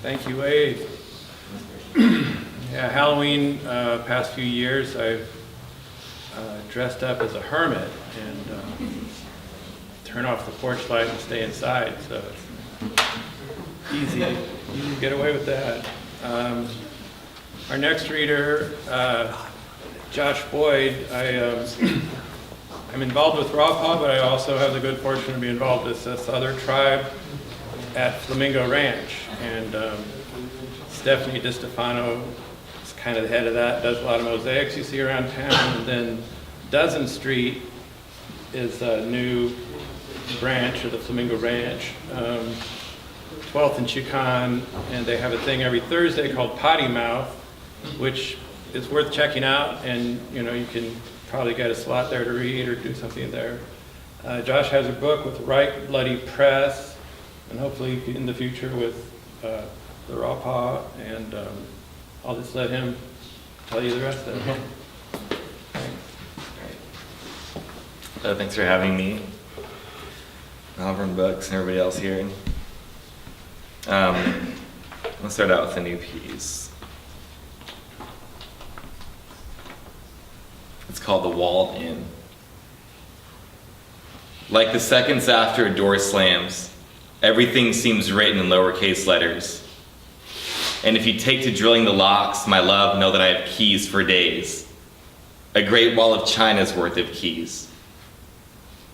Thank you, Wade. Yeah, Halloween, past few years, I've dressed up as a hermit and turn off the porch light and stay inside, so it's easy to get away with that. Our next reader, Josh Boyd, I'm involved with Raw Paw, but I also have the good fortune to be involved with this other tribe at Flamingo Ranch, and Stephanie DiStefano is kind of the head of that, does a lot of mosaics you see around town, and then Dozen Street is a new branch of the Flamingo Ranch, 12th and Chicon, and they have a thing every Thursday called Potty Mouth, which is worth checking out, and you can probably get a slot there to read or do something there. Josh has a book with Right Bloody Press, and hopefully in the future with the Raw Paw, and I'll just let him tell you the rest of it. Thanks for having me, Malvern Books and everybody else here. I'm going to start out with a new piece. It's called The Walled In. Like the seconds after a door slams, everything seems written in lowercase letters. And if you take to drilling the locks, my love, know that I have keys for days. A great wall of China's worth of keys.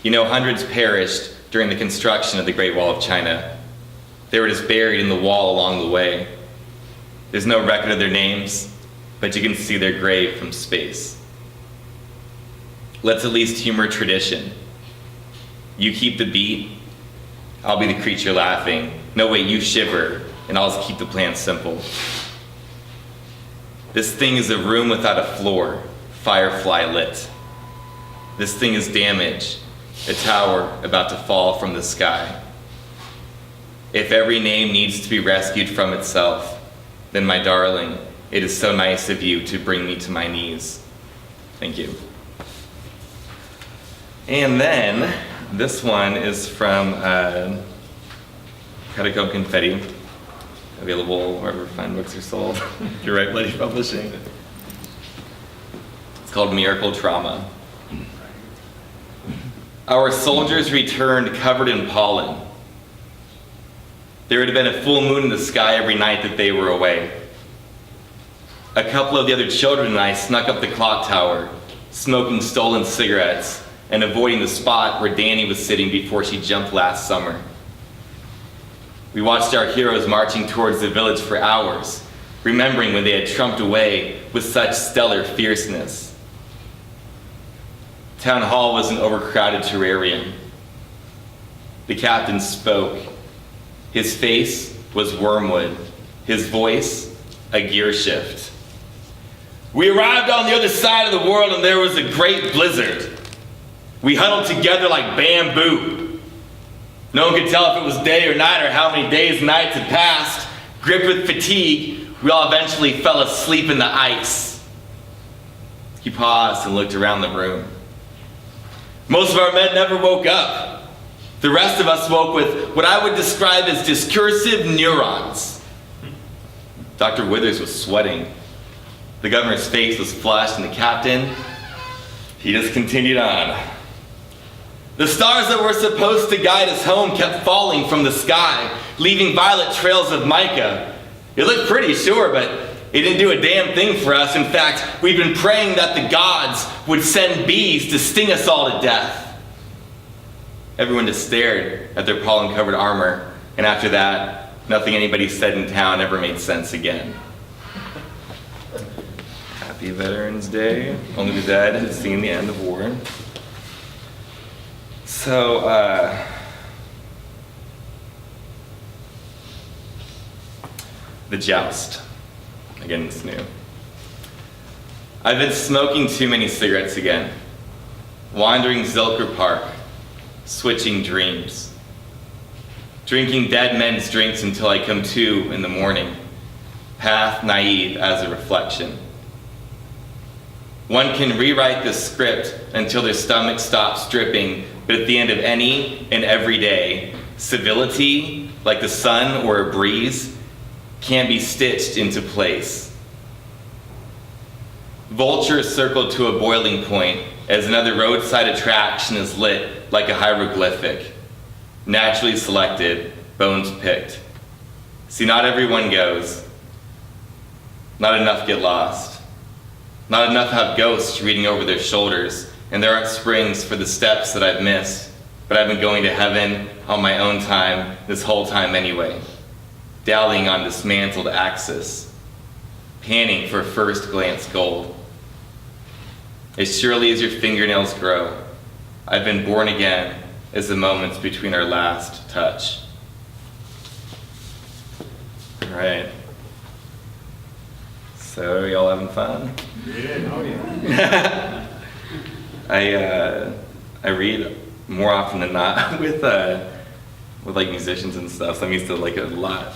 Hundreds perished during the construction of the Great Wall of China. They were just buried in the wall along the way. There's no record of their names, but you can see their grave from space. Let's at least humor tradition. You keep the beat, I'll be the creature laughing. No, wait, you shiver, and I'll just keep the plan simple. This thing is a room without a floor, firefly lit. This thing is damage, a tower about to fall from the sky. If every name needs to be rescued from itself, then my darling, it is so nice of you to bring me to my knees. Thank you. And then, this one is from Catacomb Confetti, available wherever fine books are sold. You're right, Bloody Publishing. It's called Miracle Trauma. Our soldiers returned covered in pollen. There had been a full moon in the sky every night that they were away. A couple of the other children and I snuck up the clock tower, smoking stolen cigarettes and avoiding the spot where Danny was sitting before she jumped last summer. We watched our heroes marching towards the village for hours, remembering when they had trumped away with such stellar fierceness. Town Hall was an overcrowded terrarium. The captain spoke. His face was wormwood, his voice a gear shift. We arrived on the other side of the world and there was a great blizzard. We huddled together like bamboo. No one could tell if it was day or night or how many days and nights had passed. Gripped with fatigue, we all eventually fell asleep in the ice. He paused and looked around the room. Most of our men never woke up. The rest of us woke with what I would describe as discursive neurons. Dr. Withers was sweating. The governor's face was flushed, and the captain, he just continued on. The stars that were supposed to guide us home kept falling from the sky, leaving violet trails of mica. It looked pretty, sure, but it didn't do a damn thing for us. In fact, we'd been praying that the gods would send bees to sting us all to death. Everyone just stared at their pollen-covered armor, and after that, nothing anybody said in town ever made sense again. Happy Veterans Day. Only the dead had seen the end of war. So, the joust. Again, it's new. I've been smoking too many cigarettes again. Wandering Zilker Park. Switching dreams. Drinking dead men's drinks until I come to in the morning. Path naive as a reflection. One can rewrite the script until their stomach stops dripping, but at the end of any and every day, civility, like the sun or a breeze, can be stitched into place. Vultures circled to a boiling point as another roadside attraction is lit like a hieroglyphic. Naturally selected, bones picked. See, not everyone goes. Not enough get lost. Not enough have ghosts reading over their shoulders, and there aren't springs for the steps that I've missed, but I've been going to heaven on my own time this whole time anyway, dallying on dismantled axis, panning for first glance gold. As surely as your fingernails grow, I've been born again as the moments between our last touch. All right. So, y'all having fun? Yeah, oh yeah. I read more often than not with like musicians and stuff. So I'm used to like a lot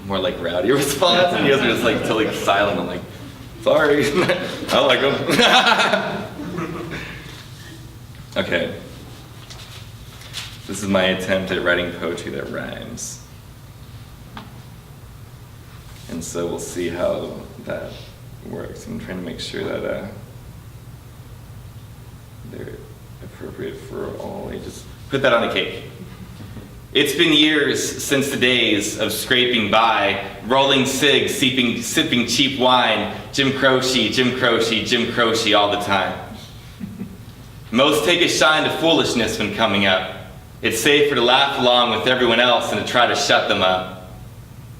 more like rowdy response, and you guys are just like totally silent. I'm like, sorry, I like them. Okay. This is my attempt at writing poetry that rhymes. And so we'll see how that works. I'm trying to make sure that they're appropriate for all ages. Put that on the cake. It's been years since the days of scraping by, rolling cigs, sipping cheap wine, Jim Croce, Jim Croce, Jim Croce all the time. Most take a shine to foolishness when coming up. It's safer to laugh along with everyone else than to try to shut them up.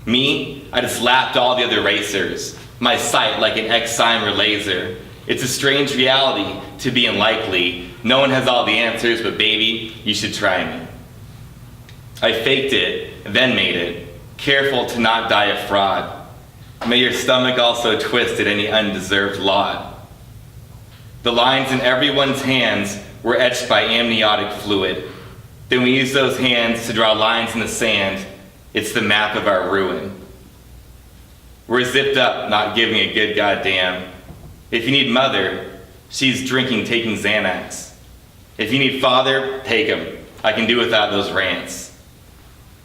Me, I just lapped all the other racers, my sight like an Excimer laser. It's a strange reality to be unlikely. No one has all the answers, but baby, you should try me. I faked it, then made it, careful to not die a fraud. May your stomach also twist at any undeserved laud. The lines in everyone's hands were etched by amniotic fluid. Then we use those hands to draw lines in the sand. It's the map of our ruin. We're zipped up, not giving a good goddamn. If you need mother, she's drinking, taking Xanax. If you need father, take him. I can do without those rants.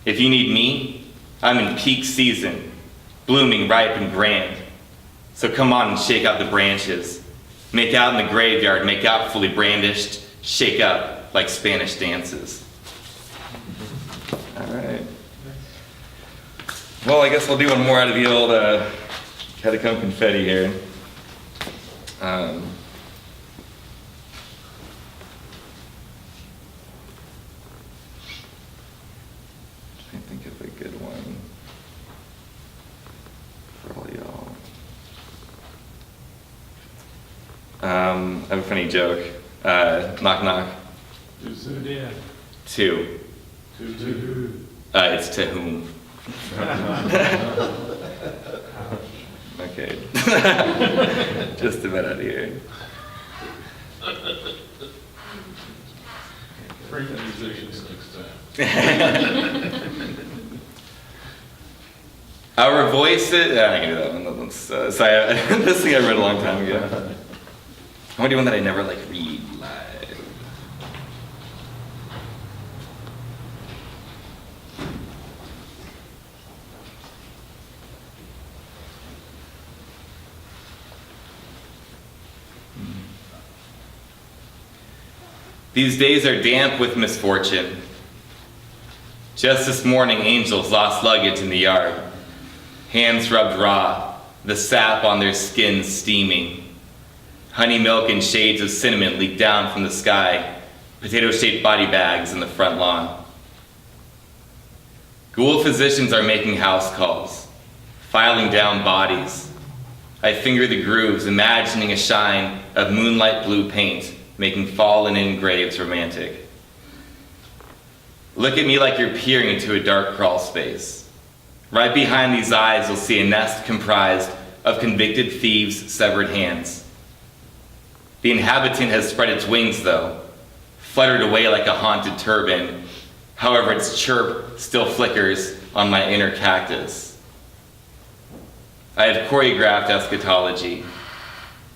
If you need me, I'm in peak season, blooming ripe and grand. So come on and shake out the branches. Make out in the graveyard, make out fully brandished, shake up like Spanish dances. All right. Well, I guess I'll do one more out of the old catacomb confetti here. I think of a good one for all y'all. I have a funny joke. Knock knock. Who's there? Two. Who? It's to whom. Okay. Just about out of here. Bring the musicians next time. Our voices. I can do that one. This thing I read a long time ago. I want to do one that I never like read live. These days are damp with misfortune. Just this morning, angels lost luggage in the yard. Hands rubbed raw, the sap on their skins steaming. Honey milk and shades of cinnamon leaked down from the sky, potato-shaped body bags in the front lawn. Ghoul physicians are making house calls, filing down bodies. I finger the grooves, imagining a shine of moonlight blue paint, making fallen-in graves romantic. Look at me like you're peering into a dark crawl space. Right behind these eyes, you'll see a nest comprised of convicted thieves' severed hands. The inhabitant has spread its wings, though, fluttered away like a haunted turban. However, its chirp still flickers on my inner cactus. I have choreographed eschatology.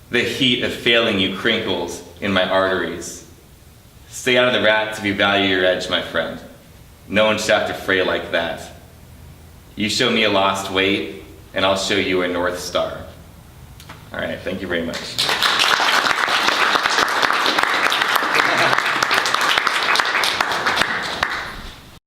The heat of failing you crinkles in my arteries. Stay out of the rats if you value your edge, my friend. No one should have to fray like that. You show me a lost weight, and I'll show you a North Star. All right, thank you very much.